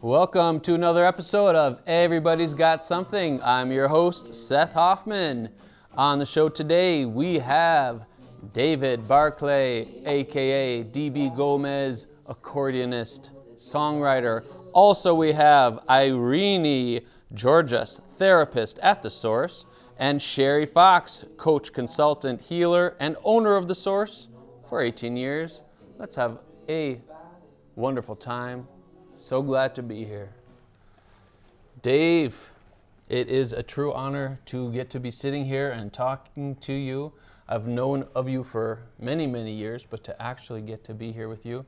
Welcome to another episode of Everybody's Got Something. I'm your host, Seth Hoffman. On the show today, we have David Barclay, aka DBGomez, accordionist, songwriter. Also, we have Irini Georgas, therapist at The Source, and Charey Fox, coach, consultant, healer, and owner of The Source for 18 years. Let's have a wonderful time. So glad to be here. Dave, it is a true honor to get to be sitting here and talking to you. I've known of you for many, many years, but to actually get to be here with you.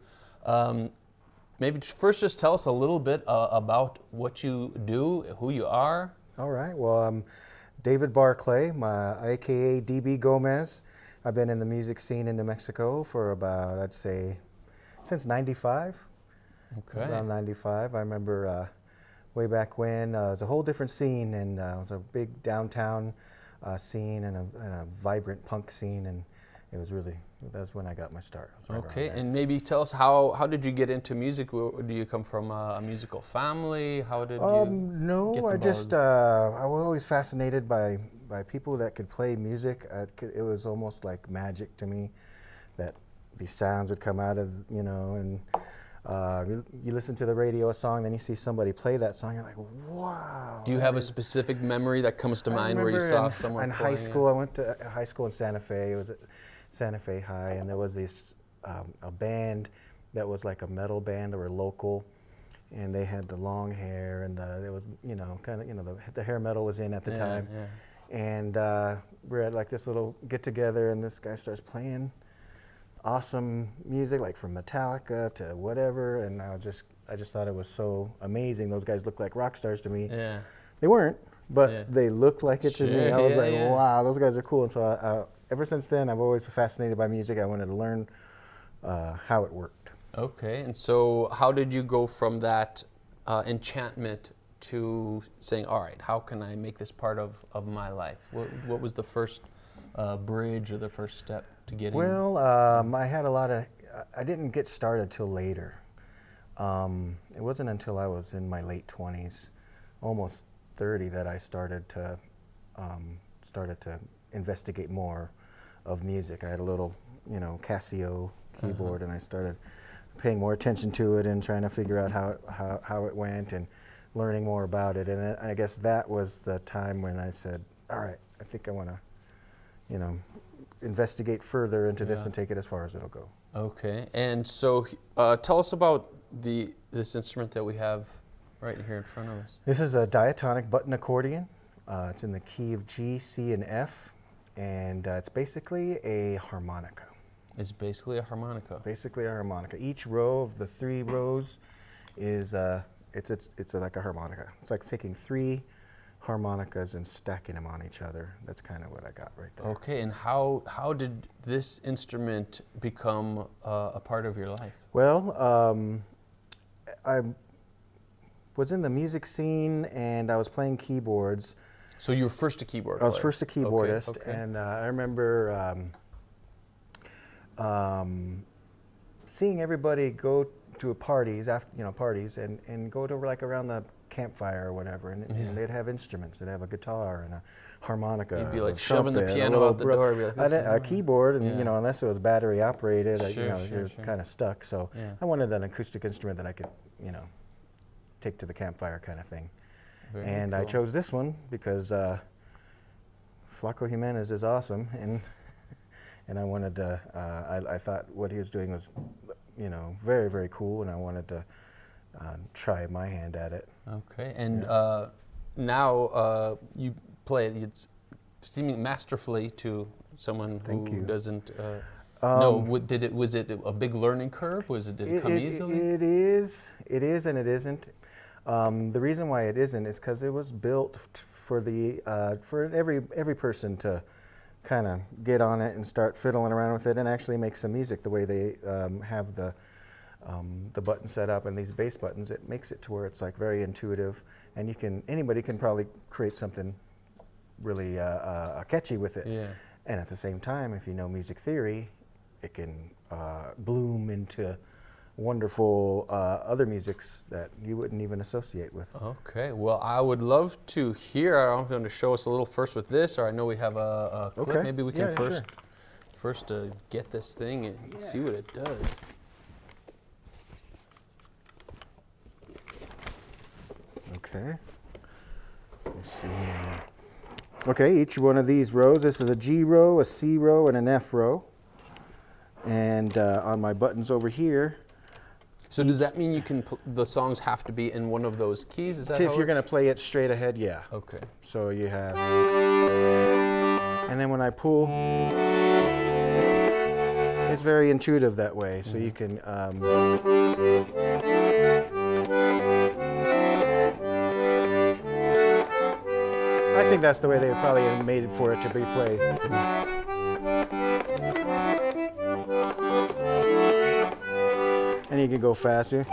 Maybe first just tell us a little bit about what you do, who you are. All right, well, I'm David Barclay, aka DBGomez. I've been in the music scene in New Mexico for about, I'd say, since 95. Okay. Around 95. I remember way back when it was a whole different scene, and it was a big downtown scene and a vibrant punk scene, and it was really, that's when I got my start. Okay, and maybe tell us how did you get into music? Do you come from a musical family? How did you No, get the I bug? just, I was always fascinated by people that could play music. It was almost like magic to me that these sounds would come out of, and you listen to the radio a song, then you see somebody play that song, you're like, wow. Do you have a specific memory that comes to mind where you saw someone in high school? I went to high school in Santa Fe. It was at Santa Fe High, and there was this a band that was like a metal band. They were local, and they had the long hair, and it was kind of the hair metal was in at the time. Yeah. And we're at like this little get together, and this guy starts playing awesome music, like from Metallica to whatever, and I just thought it was so amazing. Those guys looked like rock stars to me. Yeah. They weren't, but they looked like it to me. I was wow, those guys are cool. And so ever since then, I've always been fascinated by music. I wanted to learn how it worked. Okay, and so how did you go from that enchantment to saying, all right, how can I make this part of my life? What was the first bridge or the first step to get in? Well, I didn't get started till later. It wasn't until I was in my late 20s, almost 30, that I started to investigate more of music. I had a little, Casio keyboard, and I started paying more attention to it and trying to figure out how it went and learning more about it. And I guess that was the time when I said, all right, I think I want to, investigate further into this and take it as far as it'll go. Okay, and so tell us about this instrument that we have right here in front of us. This is a diatonic button accordion. It's in the key of G, C, and F, and it's basically a harmonica. It's basically a harmonica. Basically a harmonica. Each row of the 3 rows is it's like a harmonica. It's like taking 3 harmonicas and stacking them on each other. That's kind of what I got right there. Okay, and how did this instrument become a part of your life? Well, I was in the music scene, and I was playing keyboards. So you were first a keyboard player? I was first a keyboardist, okay. And I remember seeing everybody go to parties and go to like around the campfire or whatever, and they'd have instruments. They'd have a guitar and a harmonica. You'd be like a shoving the trumpet, piano out the door. Be like, a keyboard, and unless it was battery operated, you're sure. kind of stuck. So I wanted an acoustic instrument that I could, take to the campfire kind of thing. Very and cool. I chose this one because Flaco Jimenez is awesome, and I wanted to. I thought what he was doing was, very, very cool, and I wanted to try my hand at it. Okay, and now you play it. It's seeming masterfully to someone who doesn't know. Was it a big learning curve? Did it come easily? It is, and it isn't. The reason why it isn't is because it was built for every person to kind of get on it and start fiddling around with it and actually make some music. The way they have the button set up and these bass buttons, it makes it to where it's like very intuitive, and anybody can probably create something really catchy with it. Yeah. And at the same time, if you know music theory, it can bloom into wonderful other musics that you wouldn't even associate with. Okay, well, I would love to hear. I'm going to show us a little first with this, or I know we have a clip. Okay. Maybe we can Yeah, first get this thing and see what it does. Okay. Let's see. Okay, each one of these rows, this is a G row, a C row, and an F row. And on my buttons over here. So does that mean you can the songs have to be in one of those keys? Is that If you're going to play it straight ahead, yeah. Okay. So you have, and then when I pull, it's very intuitive that way. So you can. I think that's the way they probably made it for it to be played. And you can go faster.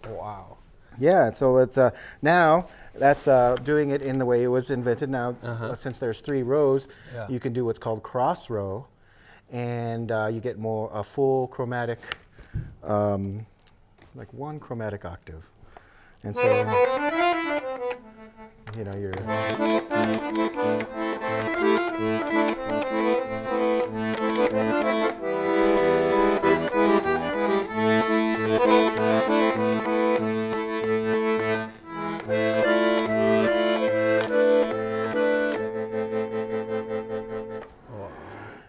Wow. Yeah, so it's now that's doing it in the way it was invented. Now, since there's 3 rows, you can do what's called cross row, and you get more a full chromatic, like one chromatic octave, and so you know you're.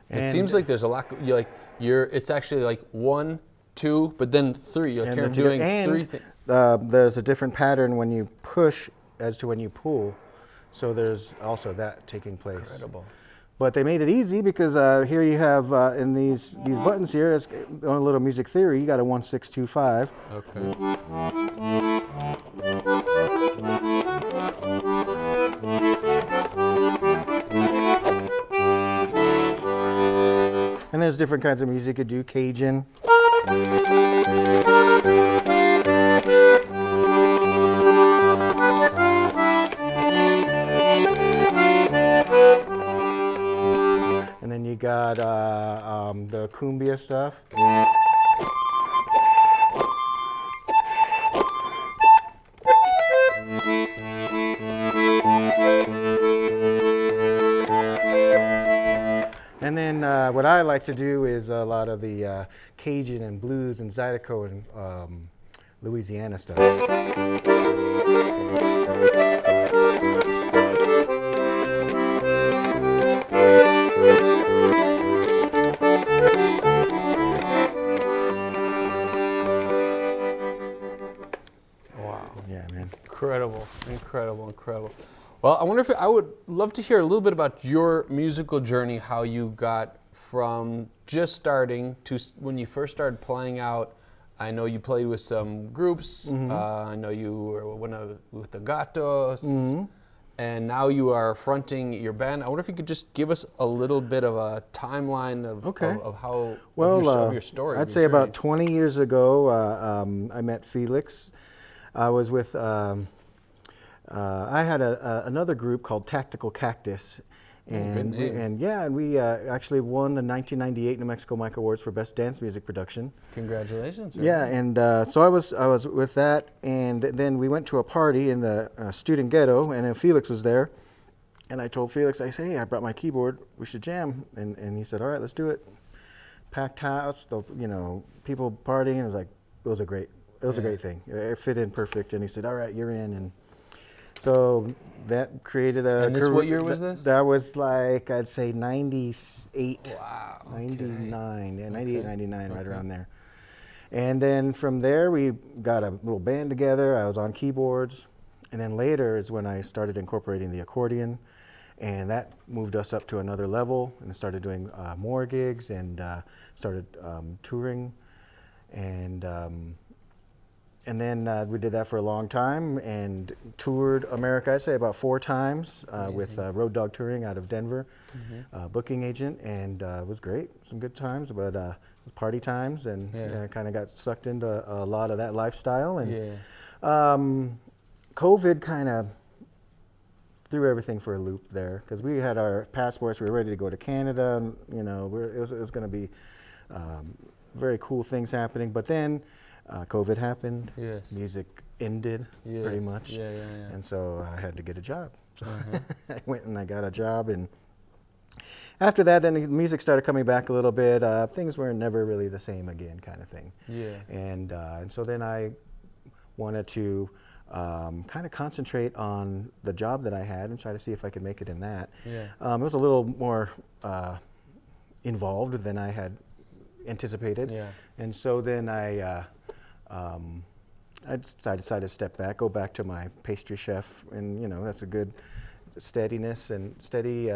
It seems like there's a lot. It's actually like 1, 2, but then 3. Like you're doing 3 things. There's a different pattern when you push as to when you pull, so there's also that taking place. Incredible. But they made it easy because here you have in these buttons here, it's on a little music theory. You got a 1, 6, 2, 5. Okay. And there's different kinds of music you do, Cajun. And then you got the cumbia stuff. And then what I like to do is a lot of the Cajun and blues and Zydeco and Louisiana stuff. Wow. Yeah, man. Incredible, incredible, incredible. Well, I wonder if I would love to hear a little bit about your musical journey, how you got from just starting to when you first started playing out. I know you played with some groups. I know you were with the Gatos, and now you are fronting your band. I wonder if you could just give us a little bit of a timeline of how of your story. I'd say about 20 years ago, I met Felix. I was with. I had another group called Tactical Cactus, and we actually won the 1998 New Mexico Mic Awards for Best Dance Music Production. Congratulations! Right? Yeah, and so I was with that, and then we went to a party in the student ghetto, and then Felix was there, and I told Felix, I said, hey, I brought my keyboard, we should jam, and he said, all right, let's do it. Packed house, people partying, it was a great thing. It fit in perfect, and he said, all right, you're in, and so that created a. And what year was this? That was like, I'd say 98. Wow. 99, yeah, 98, 99, right around there. And then from there, we got a little band together. I was on keyboards. And then later is when I started incorporating the accordion. And that moved us up to another level and started doing more gigs and started touring. And then we did that for a long time and toured America, I'd say about 4 times with Road Dog Touring out of Denver, booking agent, and it was great, some good times. But party times, and kind of got sucked into a lot of that lifestyle. And COVID kind of threw everything for a loop there, because we had our passports, we were ready to go to Canada, and it was going to be very cool things happening. But then COVID happened, music ended pretty much, and so I had to get a job. So I went and I got a job, and after that, then the music started coming back a little bit. Things were never really the same again, kind of thing. And so then I wanted to kind of concentrate on the job that I had and try to see if I could make it in that. It was a little more involved than I had anticipated. And so then I decided to step back, go back to my pastry chef, and that's a good steadiness and steady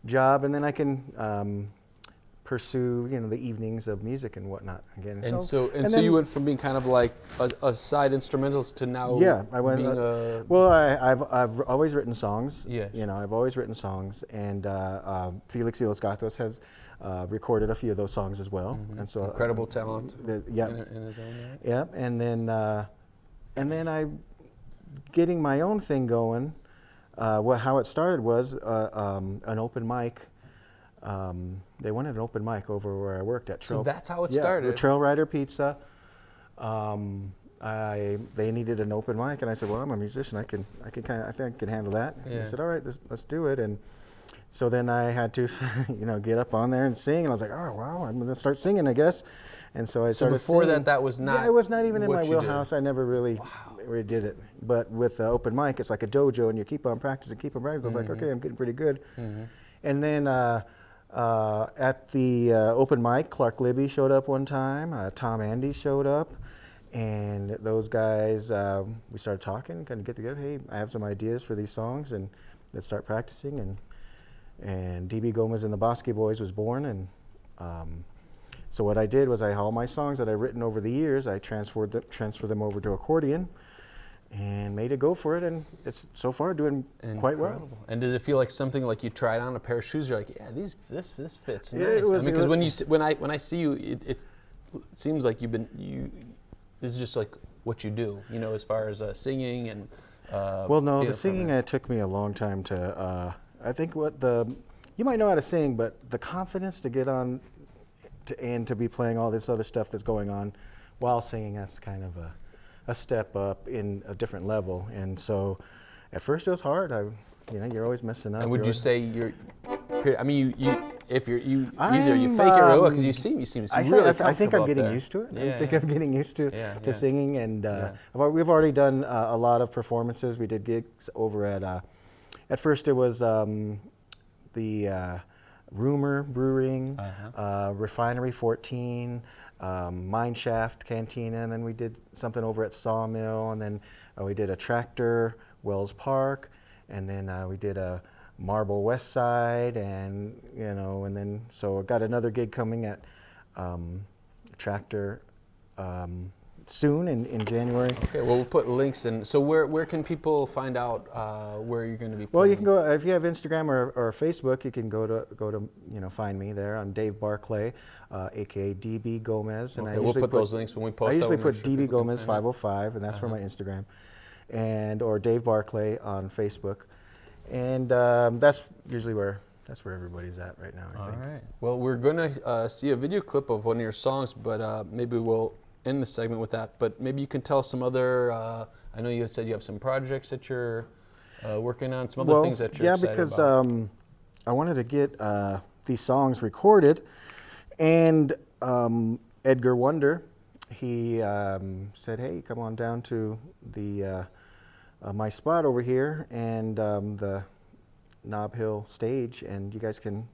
job, and then I can pursue the evenings of music and whatnot again. And so you went from being kind of like a side instrumentalist to now I went being well, I've always written songs. I've always written songs, and Felix y los Gatos has recorded a few of those songs as well. And so incredible talent in his own right. And then I getting my own thing going. How it started was an open mic. They wanted an open mic over where I worked at Trail. So that's how it started. Trail Rider Pizza. They needed an open mic, and I said, "Well, I'm a musician. I think I can handle that." And they said, "All right, let's do it." And so then I had to, get up on there and sing, and I was like, "Oh wow, I'm gonna start singing, I guess." And so I started. So before singing. that was not. Yeah, it was not even in my wheelhouse. Did. I never really did it. But with the open mic, it's like a dojo, and you keep on practicing, I was like, okay, I'm getting pretty good. And then at the open mic, Clark Libby showed up one time. Tom Andy showed up, and those guys, we started talking, kind of get together. Hey, I have some ideas for these songs, and let's start practicing. And DBGomez and the Bosque Boys was born, and so what I did was all my songs that I've written over the years, I transferred them over to accordion, and made a go for it, and it's so far doing quite well. And does it feel like something like you tried on a pair of shoes? You're like, yeah, this fits. Yeah, nice. Because when I see you, it seems like this is just like what you do, as far as singing and. Well, no, the singing it took me a long time to. I think you might know how to sing, but the confidence to get on, and to be playing all this other stuff that's going on, while singing, that's kind of a step up in a different level. And so at first it was hard. You're always messing up. And would you say either you fake it or because you seem really comfortable. I think I'm getting used to it. I think I'm getting used to singing, and we've already done a lot of performances. We did gigs over at first it was the Rumor Brewing, Refinery 14, Mineshaft Cantina, and then we did something over at Sawmill, and then we did a Tractor, Wells Park, and then we did a Marble West Side, and and then so I got another gig coming at Tractor soon in January. Okay, well, we'll put links in. So where can people find out where you're going to be playing? Well, you can go, if you have Instagram or Facebook, you can go to find me there on Dave Barclay, aka DBGomez. And we'll put those links when we post. I usually put DBGomez 505, and that's for my Instagram, or Dave Barclay on Facebook, and that's usually where everybody's at right now, I think. All right. Well, we're going to see a video clip of one of your songs, but maybe we'll end the segment with that. But maybe you can tell some other, I know you said you have some projects that you're working on, some other things that you're excited because about. I wanted to get these songs recorded, and Edgar Wonder, he said, hey, come on down to the my spot over here, and the Nob Hill stage, and you guys can,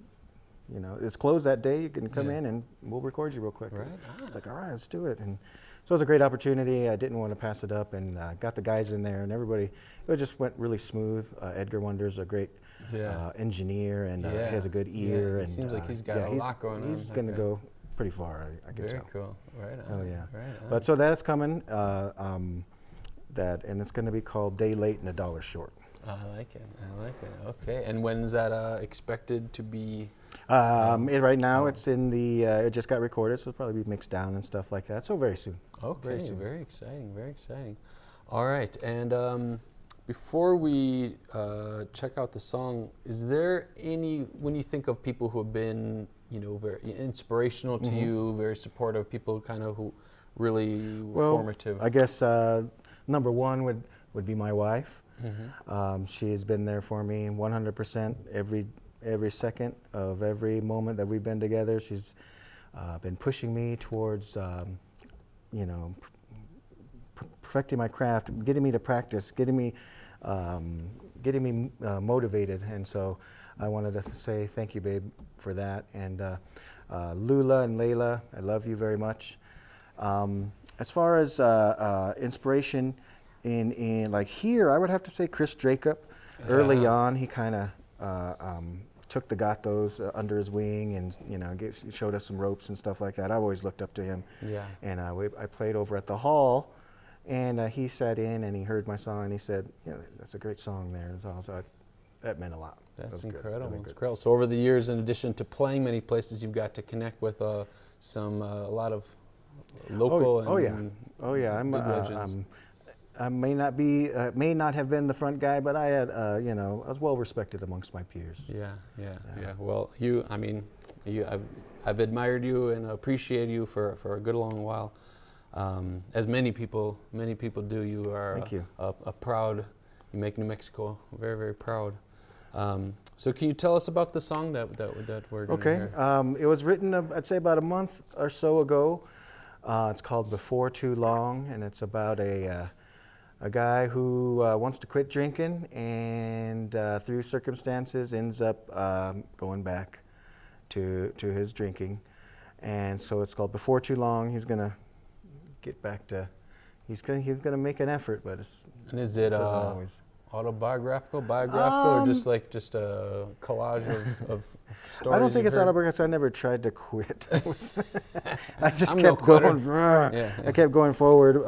it's closed that day. You can come in and we'll record you real quick. Right. It's like, all right, let's do it. And so it was a great opportunity. I didn't want to pass it up, and got the guys in there, and everybody, it just went really smooth. Edgar Wonder's a great engineer, and he has a good ear. It seems like he's got a lot going on. He's going to go pretty far, I can tell. Very cool. Right on. Oh, yeah. Right on. But so that's coming, and it's going to be called Day Late and $1 Short. I like it. Okay. And when is that expected to be Right now it's in the, it just got recorded, so it'll probably be mixed down and stuff like that. So very soon. Okay, Very soon. very exciting, very exciting. All right, and before we check out the song, is there any, when you think of people who have been, you know, very inspirational to you, very supportive, people kind of who really formative? I guess number one would be my wife. She has been there for me 100% every second of every moment that we've been together. She's been pushing me towards, you know, perfecting my craft, getting me to practice, getting me motivated. And so I wanted to say thank you, babe, for that. And Lula and Layla, I love you very much. As far as inspiration in like here, I would have to say Chris Jacob. Early on, he kind of took the gatos under his wing, and you know, showed us some ropes and stuff like that. I always looked up to him. Yeah. And I played over at the hall, and he sat in and he heard my song and he said, "Yeah, that's a great song there." And so that meant a lot. That's incredible. Really incredible. So over the years, in addition to playing many places, you've got to connect with a lot of local legends. I may not have been the front guy, but I had, you know, I was well respected amongst my peers. Yeah. Well, I've admired you and appreciated you for a good long while. As many people do. You are a proud. You make New Mexico very, very proud. So can you tell us about the song that we're going to hear? Okay. It was written, I'd say, about a month or so ago. It's called Before Too Long, and it's about a guy who wants to quit drinking, and through circumstances ends up going back to his drinking. And so it's called Before Too Long. He's going to get back to, he's going to make an effort, but it's, and is it autobiographical, biographical, or just a collage of stories? I don't think it's autobiographical. I never tried to quit. I just kept going. I kept going forward.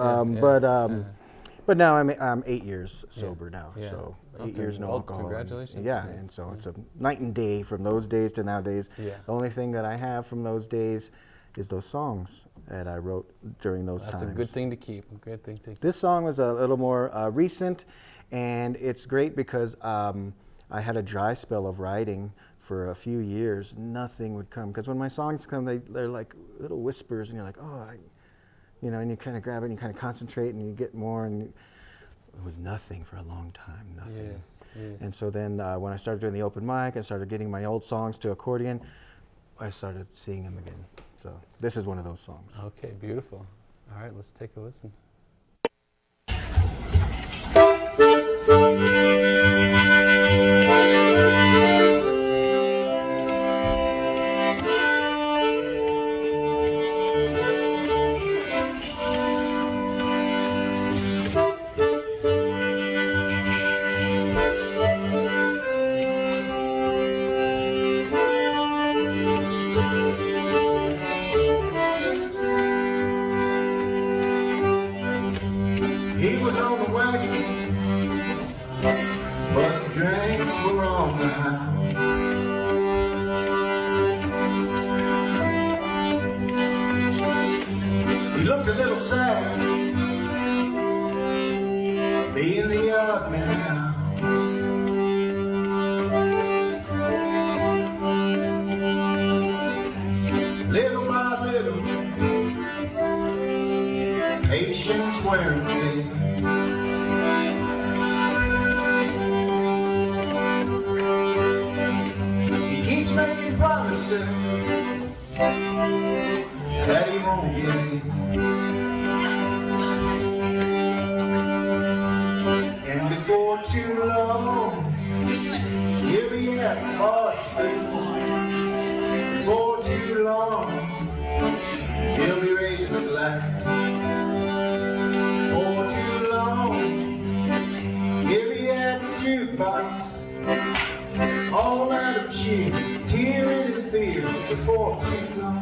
But now I'm 8 years sober now. So 8 years no alcohol. Congratulations. And so it's a night and day from those days to nowadays. The only thing that I have from those days is those songs that I wrote during those times. That's a good thing to keep. This song was a little more recent, and it's great because I had a dry spell of writing for a few years. Nothing would come, because when my songs come, they're like little whispers, and you're like, oh, you know, and you kind of grab it and you kind of concentrate and you get more, and it was nothing for a long time, nothing. Yes. And so then when I started doing the open mic, I started getting my old songs to accordion, I started seeing them again. So this is one of those songs. Okay, beautiful. All right, let's take a listen. He was on the wagon, but the drinks were on the house. He looked a little sad, being the odd man out. Little by little, patience wearing thin. He keeps making promises that he won't give in. And before too long, he'll be at Bosque. Before too long, he'll be raising a glass. For too long, he'll be at the jukebox, all out of cheer, tear in his beard. Before too long.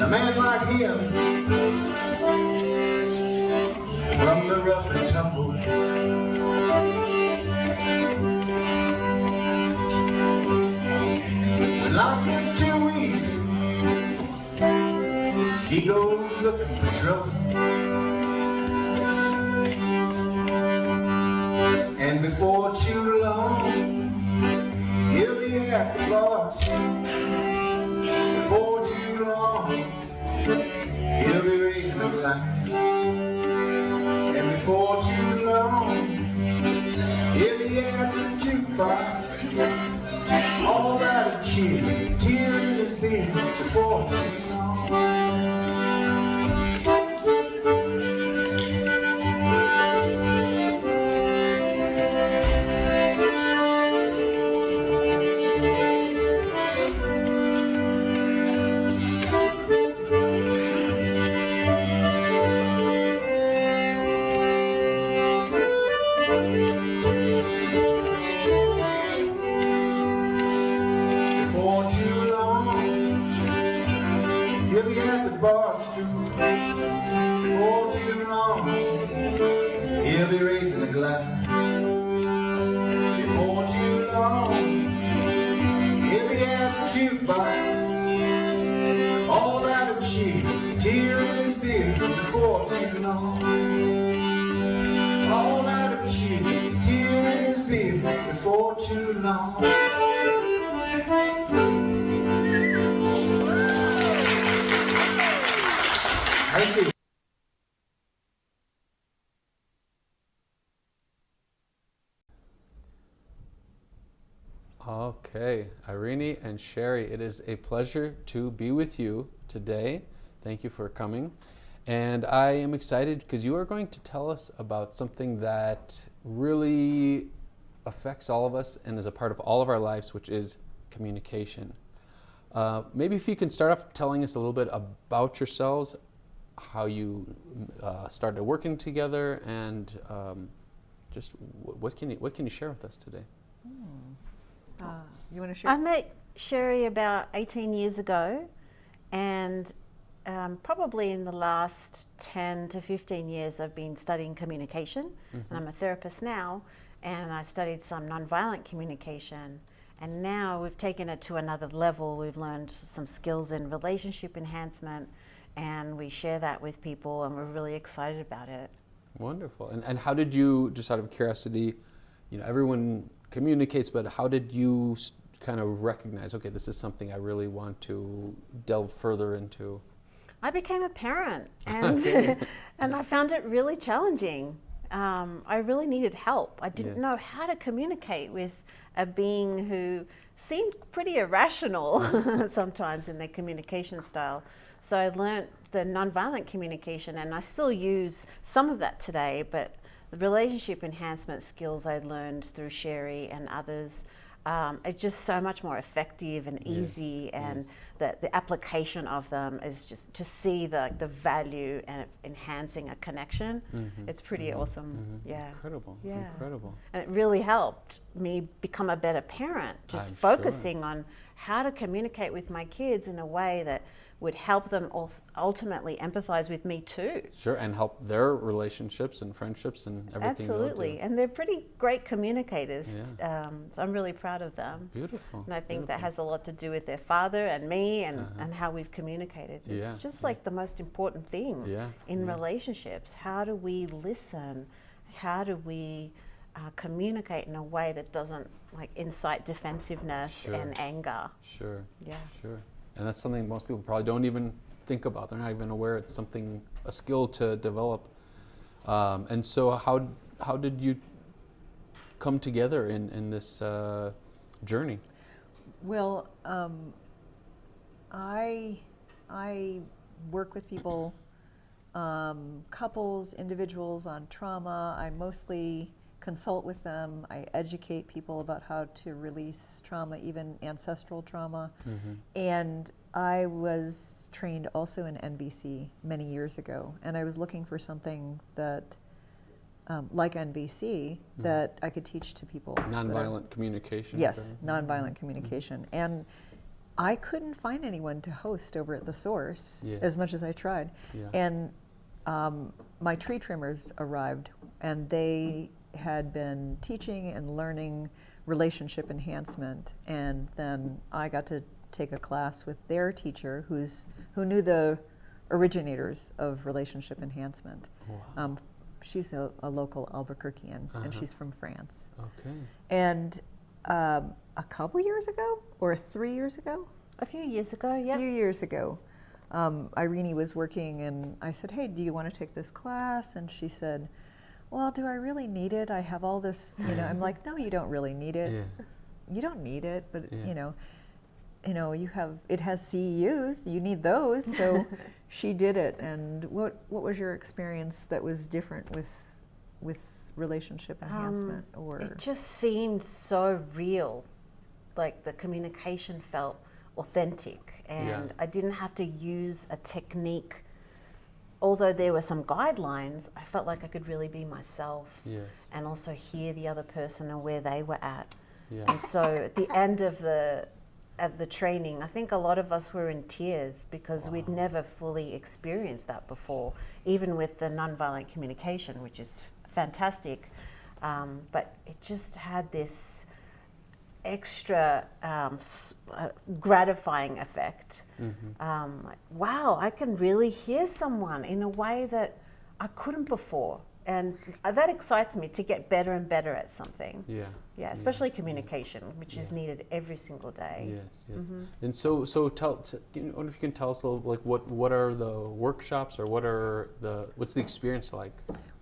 a man like him, from the rough and tumble. When life gets too easy, he goes looking for trouble. And before too long, he'll be at the bars. Before too long, he'll be raising a blind. And before too long, he'll be at the jukebox, all out of cheer, tear in his beard. Before too long. Bosque. Before too long, he'll be raising a glass. Before too long, he'll be at the jukebox, all out of cheer, tear in his beard. Before too long, all out of cheer, tear in his beard. Before too long. Thank you. Okay, Irini and Charey, it is a pleasure to be with you today. Thank you for coming. And I am excited because you are going to tell us about something that really affects all of us and is a part of all of our lives, which is communication. Maybe if you can start off telling us a little bit about yourselves, how you started working together, and just what can you share with us today? You want to share? I met Charey about 18 years ago, and probably in the last 10 to 15 years I've been studying communication. And I'm a therapist now, and I studied some nonviolent communication, and now we've taken it to another level. We've learned some skills in relationship enhancement, and we share that with people, and we're really excited about it. Wonderful. And how did you, just out of curiosity, everyone communicates, but how did you kind of recognize, okay, this is something I really want to delve further into? I became a parent, and and I found it really challenging. I really needed help. I didn't know how to communicate with a being who seemed pretty irrational sometimes in their communication style. So I learned the nonviolent communication, and I still use some of that today, but the relationship enhancement skills I learned through Charey and others, it's just so much more effective and easy, and the application of them is just to see the value and enhancing a connection. It's pretty awesome. Yeah. Incredible. Yeah. Incredible. And it really helped me become a better parent, just focusing on how to communicate with my kids in a way that would help them ultimately empathize with me too. Sure, and help their relationships and friendships and everything. Absolutely, and they're pretty great communicators. So I'm really proud of them. Beautiful. And I think that has a lot to do with their father and me, and how we've communicated. It's just like the most important thing in relationships. How do we listen? How do we communicate in a way that doesn't incite defensiveness and anger? Sure. Yeah. Sure. And that's something most people probably don't even think about. They're not even aware it's something, a skill to develop. And so how did you come together in this journey? Well, I work with people, couples, individuals on trauma. I mostly consult with them. I educate people about how to release trauma, even ancestral trauma. And I was trained also in NVC many years ago, and I was looking for something that, like NVC, that I could teach to people. Nonviolent communication. Yes, nonviolent communication. And I couldn't find anyone to host over at the Source Yeah. as much as I tried. Yeah. And my tree trimmers arrived, and they had been teaching and learning relationship enhancement, and then I got to take a class with their teacher who knew the originators of relationship enhancement. Wow. She's a local Albuquerquean, Uh-huh. and she's from France. Okay. And a couple years ago, or 3 years ago, A few years ago, a yeah. few years ago, Irini was working, and I said, hey, do you want to take this class? And she said, well, do I really need it? I have all this, I'm like, no, you don't really need it. Yeah. You don't need it, but Yeah. it has CEUs, you need those. So she did it. And what was your experience that was different with relationship enhancement? Or It just seemed so real. Like the communication felt authentic, and Yeah. I didn't have to use a technique. Although there were some guidelines, I felt like I could really be myself, Yes. and also hear the other person and where they were at. Yeah. And so at the end of the training, I think a lot of us were in tears because we'd never fully experienced that before, even with the nonviolent communication, which is fantastic. But it just had this extra gratifying effect. Like, wow, I can really hear someone in a way that I couldn't before. And that excites me to get better and better at something. Yeah. Yeah, especially communication, which is needed every single day. Yes, yes. And so I wonder if you can tell us a little, like, what are the workshops, or what's the experience like?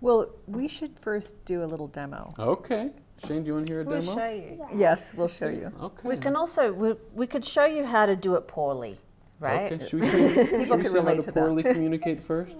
well, we should first do a little demo. Okay. Shane, do you want to hear a We'll demo? show you. Yes, we'll show you. Okay. We can also, we could show you how to do it poorly, right? Okay. Should we see, People can how relate to to that. poorly communicate first?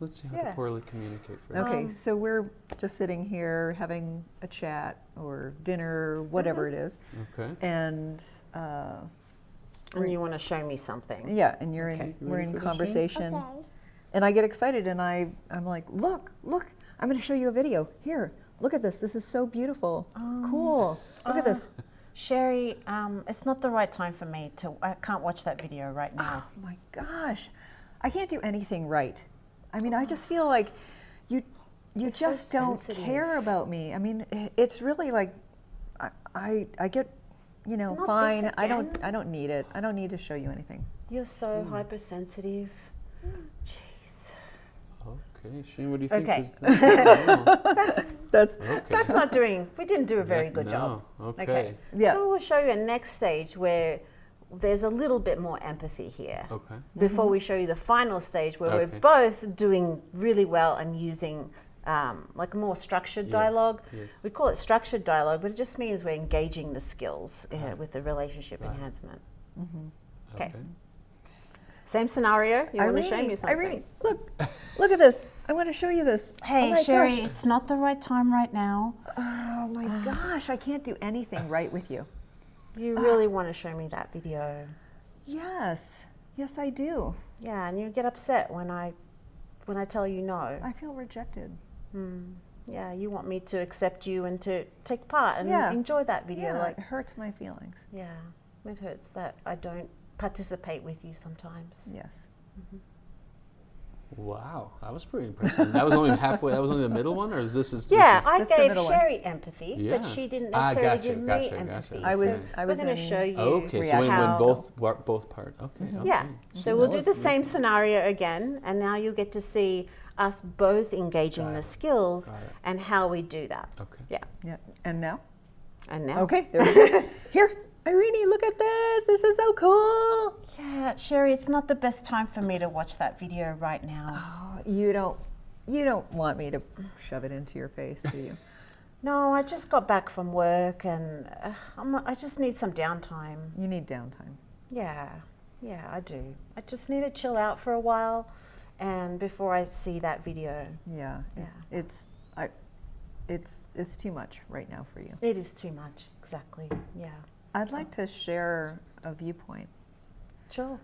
Let's see how to Yeah. poorly communicate first. Okay, so we're just sitting here having a chat or dinner, whatever it is, Okay. and And you want to show me something. yeah, and you're Okay. in, we're Ready in for this, Shane? conversation, Okay. and I get excited, and I'm like, look, I'm going to show you a video. Here, look at this. This is so beautiful. Cool. Look at this. Sherry, it's not the right time for me I can't watch that video right now. Oh my gosh, I can't do anything right. I mean, I just feel like you It's so just don't sensitive. care about me. I mean, it's really like I get, Not this fine. I again. don't need it. I don't need to show you anything. You're so hypersensitive. Jeez. Okay. Shane, what do you think? Okay. That's Okay. That's not we didn't do a very good job. No. Okay. Yeah. So we'll show you a next stage where there's a little bit more empathy here. Okay. Before we show you the final stage where Okay. we're both doing really well and using like a more structured Yes, dialogue. yes. We call it structured dialogue, but it just means we're engaging the skills with the relationship Right. enhancement. Okay. Okay. Same scenario. You want to show me something? Irene, look at this. I want to show you this. Hey, oh my Sherry, gosh. it's not the right time right now. Oh my gosh, I can't do anything right with you. You really want to show me that video. Yes, I do. Yeah, and you get upset when I tell you no. I feel rejected. Yeah, you want me to accept you and to take part and Yeah. enjoy that video. Yeah, Like, it hurts my feelings. yeah, it hurts that I don't participate with you sometimes. Yes. Wow, that was pretty impressive. That was only halfway. That was only the middle one, or is this? Yeah, I That's the gave middle one. Sherry empathy, Yeah. but she didn't Ah, necessarily gotcha, give me gotcha, empathy. gotcha. I was So I we're was going to in- show you. Okay, so when how- both part. Okay. Yeah, okay. so that we'll do was the really same cool. scenario again, and now you'll get to see us both engaging Got the it. skills Got it. and how we do that. Okay. Yeah, Yeah. And now? and now. Okay, there we go. Here, Irini, look at this. This is so cool. Yeah, Sherry, it's not the best time for me to watch that video right now. Oh, you don't want me to shove it into your face, do you? No, I just got back from work and I just need some downtime. You need downtime. Yeah, I do. I just need to chill out for a while, and before I see that video. Yeah. Yeah. It's too much right now for you. It is too much, exactly. Yeah, I'd like to share a viewpoint. sure.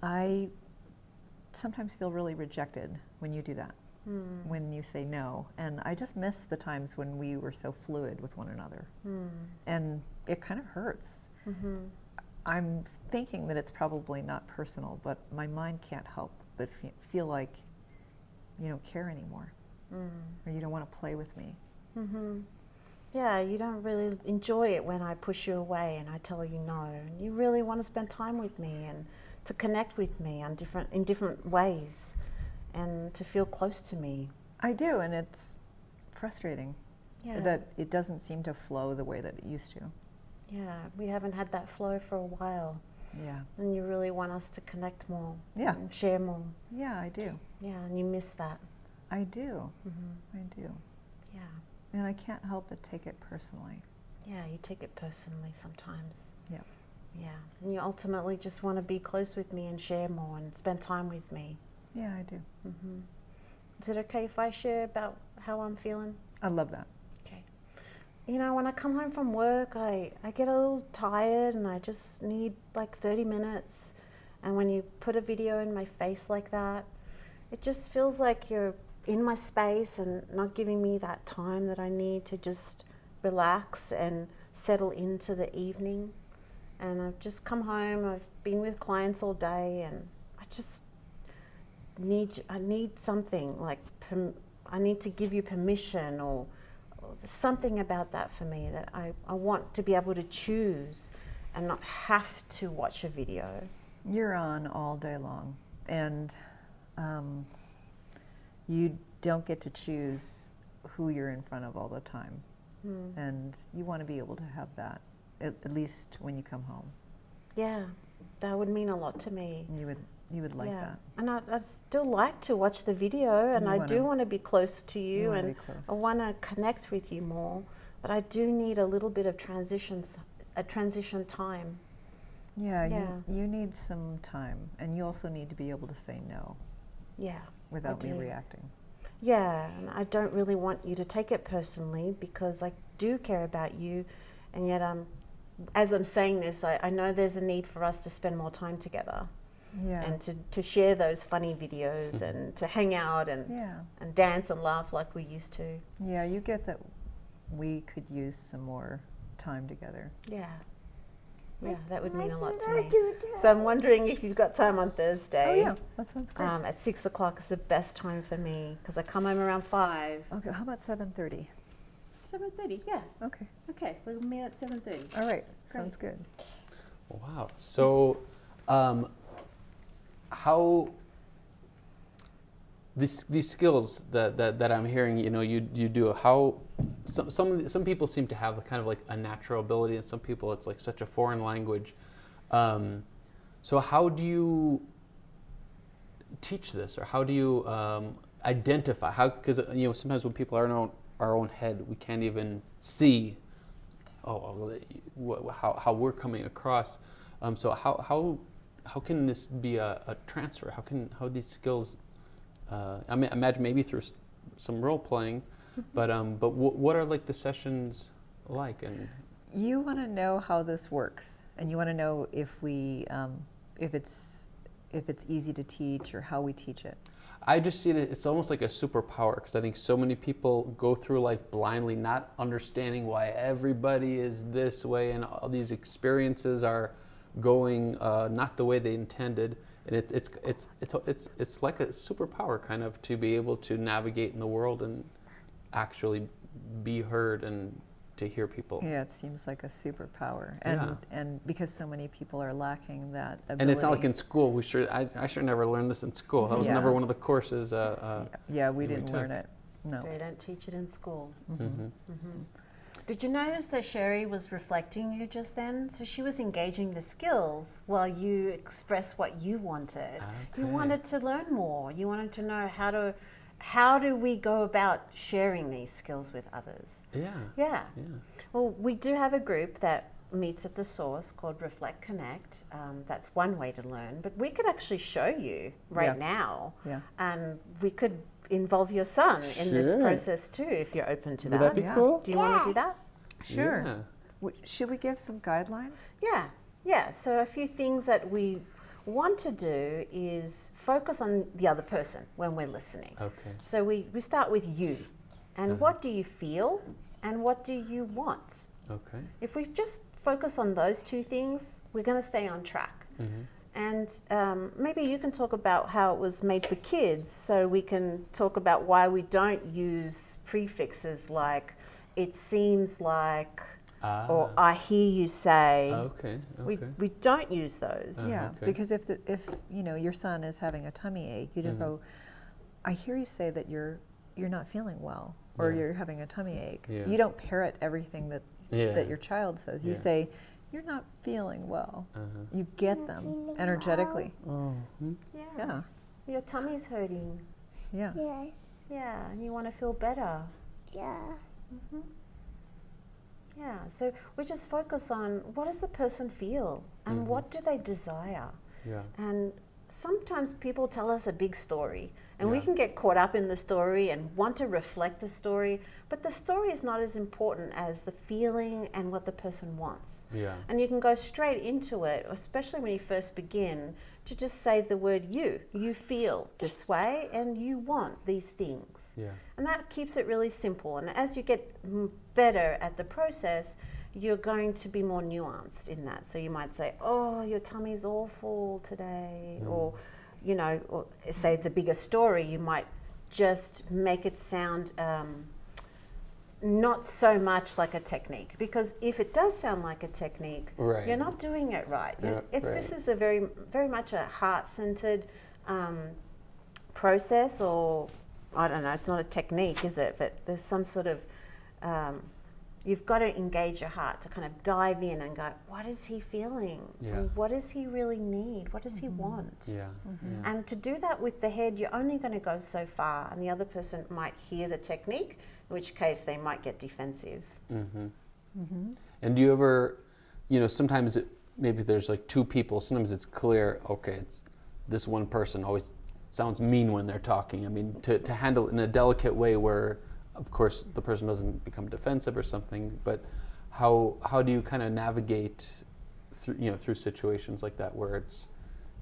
I sometimes feel really rejected when you do that, when you say no. And I just miss the times when we were so fluid with one another. And it kind of hurts. I'm thinking that it's probably not personal, but my mind can't help but feel like you don't care anymore, or you don't want to play with me. Yeah, you don't really enjoy it when I push you away and I tell you no. And you really want to spend time with me and to connect with me in different ways and to feel close to me. I do, and it's frustrating that it doesn't seem to flow the way that it used to. Yeah, we haven't had that flow for a while. Yeah. And you really want us to connect more. Yeah. And share more. Yeah, I do. Yeah, and you miss that. I do. I do. Yeah. And I can't help but take it personally. Yeah, you take it personally sometimes. Yeah. Yeah. And you ultimately just want to be close with me and share more and spend time with me. Yeah, I do. Is it okay if I share about how I'm feeling? I love that. Okay. You know, when I come home from work, I get a little tired and I just need like 30 minutes. And when you put a video in my face like that, it just feels like you're in my space and not giving me that time that I need to just relax and settle into the evening. And I've just come home, I've been with clients all day, and I need something like, I need to give you permission or something about that for me that I want to be able to choose and not have to watch a video. You're on all day long, and you don't get to choose who you're in front of all the time. And you want to be able to have that, at least when you come home. Yeah, that would mean a lot to me. You would like that. And I'd still like to watch the video, and I do want to be close to you, wanna and be close. I want to connect with you more, but I do need a little bit of transition time. Yeah, Yeah. You need some time, and you also need to be able to say no Yeah. without I me do. reacting. Yeah, and I don't really want you to take it personally because I do care about you, and yet as I'm saying this, I know there's a need for us to spend more time together. Yeah. And to share those funny videos and to hang out and dance and laugh like we used to. Yeah, you get that we could use some more time together. Yeah. Yeah, that would mean a lot to me. So I'm wondering if you've got time on Thursday. Oh yeah, that sounds great. At 6 o'clock is the best time for me because I come home around 5. Okay, how about 7:30? 7:30, yeah. Okay. Okay, we'll meet at 7:30. All right, sounds good. Wow. So, how these skills that I'm hearing, you do, how some people seem to have kind of like a natural ability, and some people it's like such a foreign language. So how do you teach this, or how do you identify? Because sometimes when people are in our own head, we can't even see how we're coming across. So how can this be a transfer? How these skills? I mean, imagine maybe through some role playing, but what are like the sessions like? And You want to know how this works, and you want to know if it's easy to teach or how we teach it. I just see it, it's almost like a superpower, because I think so many people go through life blindly, not understanding why everybody is this way, and all these experiences are going not the way they intended. And it's like a superpower, kind of, to be able to navigate in the world and actually be heard and to hear people. Yeah, it seems like a superpower, and because so many people are lacking that ability. And it's not like in school. I should never learn this in school. That was never one of the courses. We didn't learn it. No. They don't teach it in school. Did you notice that Charey was reflecting you just then? So she was engaging the skills while you expressed what you wanted. Okay. You wanted to learn more. You wanted to know how do we go about sharing these skills with others? Yeah. Well, we do have a group that meets at the source called Reflect Connect. That's one way to learn, but we could actually show you right now. Yeah. And we could involve your son in this process too, if you're open to that. Would that be cool? Do you want to do that? Sure. Yeah. Should we give some guidelines? Yeah. So a few things that we want to do is focus on the other person when we're listening. Okay. So we start with you. And what do you feel and what do you want? Okay. If we just focus on those two things, we're going to stay on track. And maybe you can talk about how it was made for kids, so we can talk about why we don't use prefixes like "it seems like" or "I hear you say." Okay. We don't use those. Yeah, okay. because if you know your son is having a tummy ache, you don't go, "I hear you say that you're not feeling well," or Yeah. "you're having a tummy ache." Yeah. You don't parrot everything that Yeah. your child says. You Yeah. say, "You're not feeling well." You get them energetically. Yeah, Your tummy's hurting. yeah. Yes. Yeah, and you want to feel better. Yeah. Yeah, so we just focus on what does the person feel and what do they desire. Yeah. And sometimes people tell us a big story, and we Yeah. can get caught up in the story and want to reflect the story, but the story is not as important as the feeling and what the person wants. Yeah. And you can go straight into it, especially when you first begin, to just say the word you. You feel this way and you want these things. Yeah. And that keeps it really simple. And as you get better at the process, you're going to be more nuanced in that. So you might say, "Oh, your tummy's awful today," or, you know, or say it's a bigger story, you might just make it sound not so much like a technique, because if it does sound like a technique, Right. you're not doing it right. Yeah, This is a very much a heart-centered process, or I don't know, it's not a technique, is it? But there's some sort of you've got to engage your heart to kind of dive in and go, what is he feeling? Yeah. And what does he really need? What does he want? Yeah. And to do that with the head, you're only going to go so far, and the other person might hear the technique, in which case they might get defensive. And do you ever, you know, sometimes maybe there's like two people, sometimes it's clear, okay, it's this one person always sounds mean when they're talking. I mean, to handle it in a delicate way where, of course, the person doesn't become defensive or something, but how do you kind of navigate through situations like that where it's,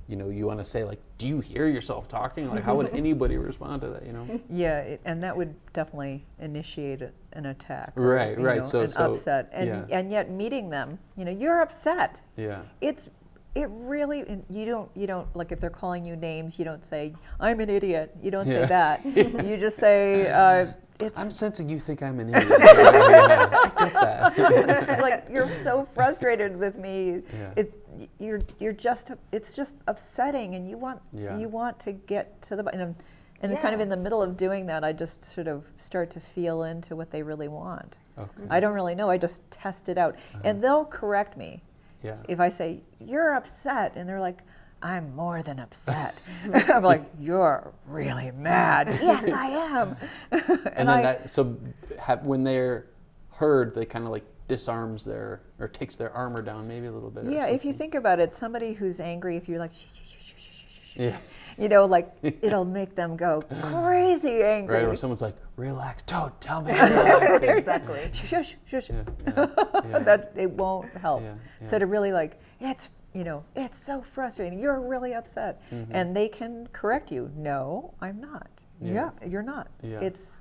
you know, you want to say like, do you hear yourself talking? Like, how would anybody respond to that, you know? Yeah, and that would definitely initiate an attack. Right, you right. know, So- an so, upset, and yet meeting them, you know, you're upset. Yeah. It really, and you don't like if they're calling you names, you don't say I'm an idiot. You don't Yeah. say that. You just say it's I'm sensing you think I'm an idiot. I get that. like you're so frustrated with me. Yeah. It's just upsetting, and you want to get to the and kind of Yeah. in the middle of doing that, I just sort of start to feel into what they really want. Okay. I don't really know. I just test it out, and they'll correct me. Yeah. If I say, "You're upset," and they're like, "I'm more than upset." I'm like, "You're really mad." Yes, I am. And then when they're heard, they kind of like disarms or takes their armor down maybe a little bit. Yeah, or if you something. think about it, somebody who's angry, if you're like, shh, shh, shh, shh, shh, shh, Yeah. you know, like it'll make them go crazy angry. Right, or someone's like, relax, don't tell me. Relax. Exactly. Shush, shush. Yeah. That it won't help. Yeah, So to really like, it's so frustrating. You're really upset, and they can correct you. No, I'm not. Yeah. Yeah, you're not. Yeah. It's,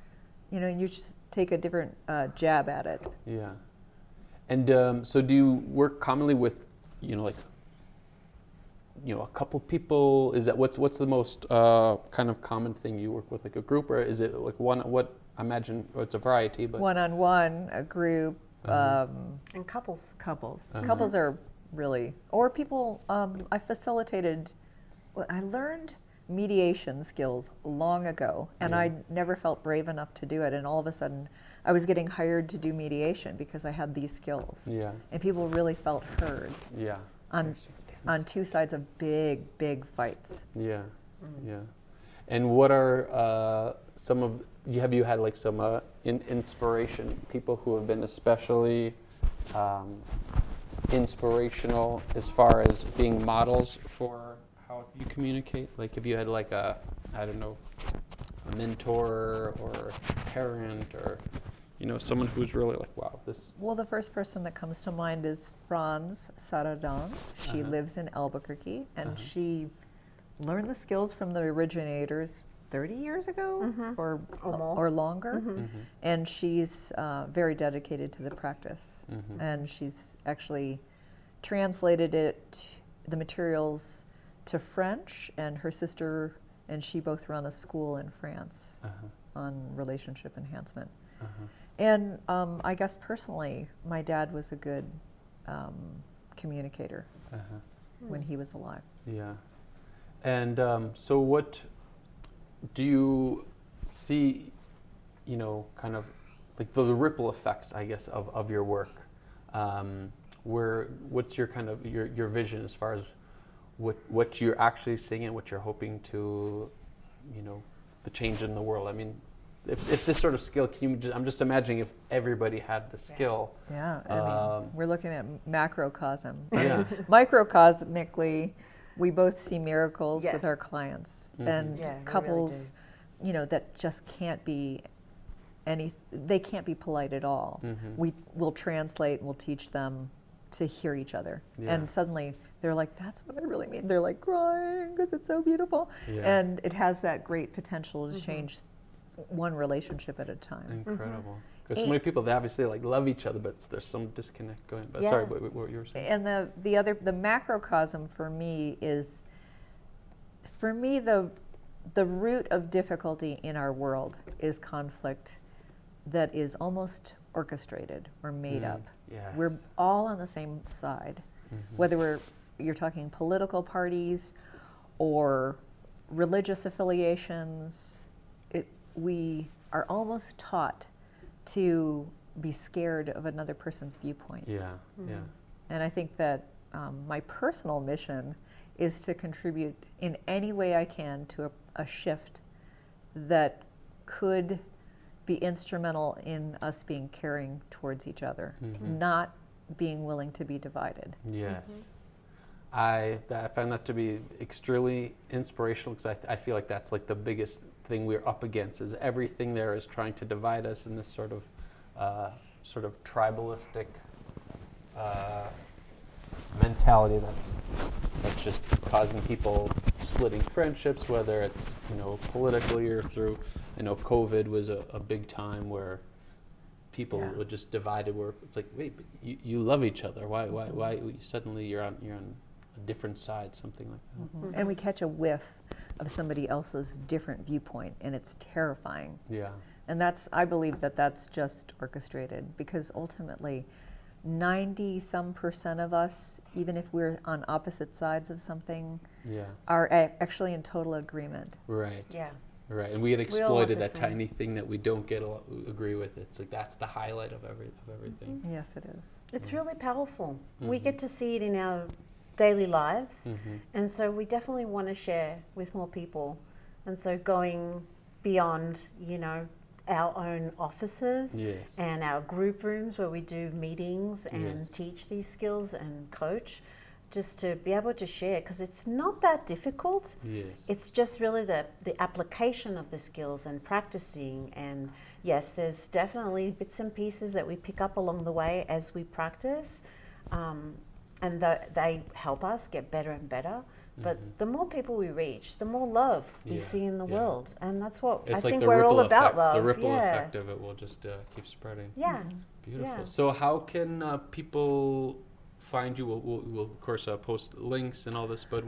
you just take a different jab at it. Yeah. And so do you work commonly with, a couple people? Is that what's the most kind of common thing you work with, like a group, or is it like one? What I imagine it's a variety, but One-on-one, a group, And couples. couples. Couples are really, or people. I learned mediation skills long ago, and I never felt brave enough to do it. And all of a sudden, I was getting hired to do mediation because I had these skills. Yeah. And people really felt heard Yeah. on two sides of big fights. Yeah. Yeah. And what are some of have you had like some inspiration, people who have been especially inspirational as far as being models for how you communicate? Like, have you had like a mentor or parent or someone who's really like, wow, this. Well, the first person that comes to mind is Franz Saradon. She lives in Albuquerque, and she learned the skills from the originators 30 years ago or more. or longer. And she's very dedicated to the practice. And she's actually translated the materials to French, and her sister and she both run a school in France on relationship enhancement. And I guess personally, my dad was a good communicator when he was alive. Yeah. And so what do you see, you know, kind of like the ripple effects, I guess, of your work? What's your kind of your vision as far as what you're actually seeing and what you're hoping to, you know, the change in the world? I mean, if this sort of skill, I'm just imagining if everybody had the skill. Yeah, I mean, we're looking at macrocosm. Yeah. Microcosmically, we both see miracles Yeah. with our clients, and Yeah, we really couples, you know, that just can't be they can't be polite at all. We will translate and we'll teach them to hear each other, Yeah. and suddenly they're like, "That's what I really mean." They're like crying because it's so beautiful, Yeah. and it has that great potential to change one relationship at a time. Incredible. Because so many people, they obviously like love each other, but there's some disconnect going. But Yeah. sorry, what you were saying? And the macrocosm for me is, the root of difficulty in our world is conflict that is almost orchestrated or made up. Yes. We're all on the same side, whether you're talking political parties or religious affiliations. We are almost taught to be scared of another person's viewpoint. Yeah. Yeah. And I think that my personal mission is to contribute in any way I can to a shift that could be instrumental in us being caring towards each other, not being willing to be divided. Yes. I find that to be extremely inspirational, because I feel like that's like the biggest thing we're up against, is everything there is trying to divide us in this sort of tribalistic mentality that's just causing people splitting friendships, whether it's, you know, politically or through, I know COVID was a big time where people were just divided, where it's like, wait, but you love each other. Why suddenly you're on a different side, something like that. And we catch a whiff of somebody else's different viewpoint, and it's terrifying. Yeah. And I believe that's just orchestrated, because ultimately 90% of us, even if we're on opposite sides of something, Yeah. are actually in total agreement. Right. Yeah. Right. And we had We all want exploited the that same. tiny thing that we don't agree with. It's like that's the highlight of everything. Yes, it is. It's really powerful. We get to see it in our daily lives, and so we definitely want to share with more people. And so going beyond, you know, our own offices Yes. and our group rooms where we do meetings and Yes. teach these skills and coach, just to be able to share, because it's not that difficult. Yes. It's just really the application of the skills and practicing. And yes, there's definitely bits and pieces that we pick up along the way as we practice, and they help us get better and better. But the more people we reach, the more love we Yeah, see in the yeah. world. And that's what It's I like think the we're ripple all about, effect. love. The ripple yeah. effect of it will just keep spreading. Yeah. Beautiful. Yeah. So how can people find you? We'll of course post links and all this, but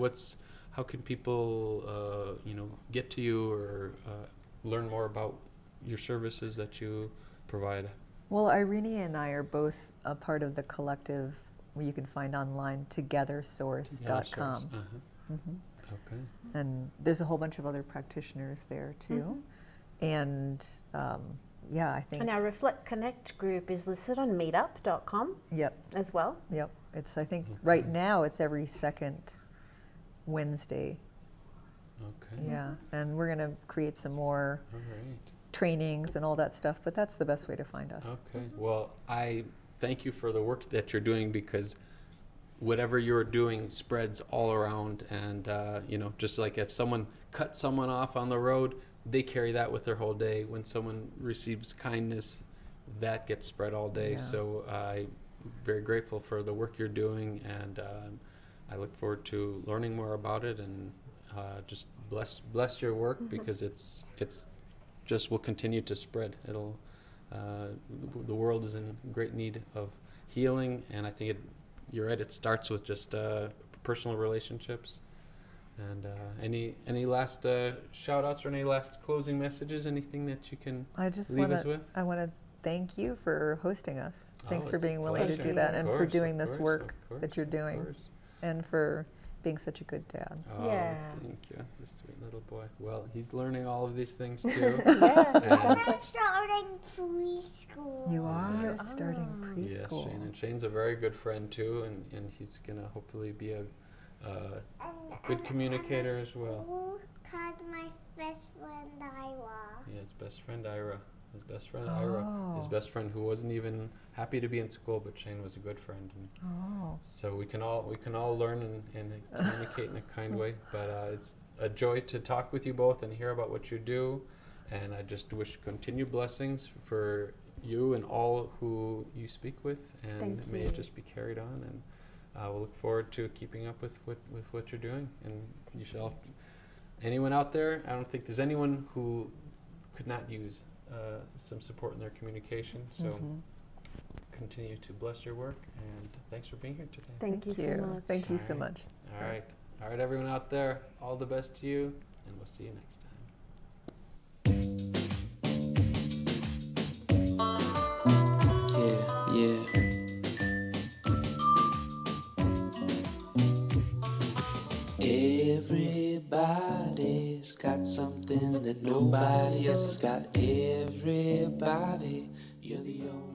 how can people get to you or learn more about your services that you provide? Well, Irini and I are both a part of the collective you can find online, togethersource.com. Okay. And there's a whole bunch of other practitioners there too. And I think. And our Reflect Connect group is listed on meetup.com Yep. as well. Yep. It's, I think right now it's every second Wednesday. Okay. Yeah. And we're going to create some more All right. trainings and all that stuff, but that's the best way to find us. Okay. Well, I thank you for the work that you're doing, because whatever you're doing spreads all around. And, just like if someone cuts someone off on the road, they carry that with their whole day. When someone receives kindness, that gets spread all day. Yeah. So I'm very grateful for the work you're doing, and I look forward to learning more about it and just bless your work because it's just will continue to spread. It'll the world is in great need of healing, and I think you're right. It starts with just personal relationships. And any last shout outs or any last closing messages? Anything that you can leave us with? I want to thank you for hosting us. Thanks for it's a being willing to pleasure. do that Of and for course, doing of this course, work of course, that you're of doing course. and for being such a good dad. Oh, Yeah. thank you. This sweet little boy. Well, he's learning all of these things too. Yeah, And- exactly. I'm starting preschool. You are You starting Yes, preschool. Shane. And Shane's a very good friend too, and he's gonna hopefully be a good communicator as well. Called my best friend Ira. Yeah, his best friend Ira. His best friend Ira. His best friend who wasn't even happy to be in school, but Shane was a good friend. And Oh. so we can all learn and communicate in a kind way. But it's a joy to talk with you both and hear about what you do. And I just wish continued blessings for you and all who you speak with, and Thank may you. it just be carried on. And we'll look forward to keeping up with what you're doing. And you shall. Anyone out there? I don't think there's anyone who could not use some support in their communication. So continue to bless your work, and thanks for being here today. Thank you so much. Thank you so Alright. much. All right, everyone out there, all the best to you, and we'll see you next time. Yeah. Everybody's got something that nobody else has got. Everybody, you're the only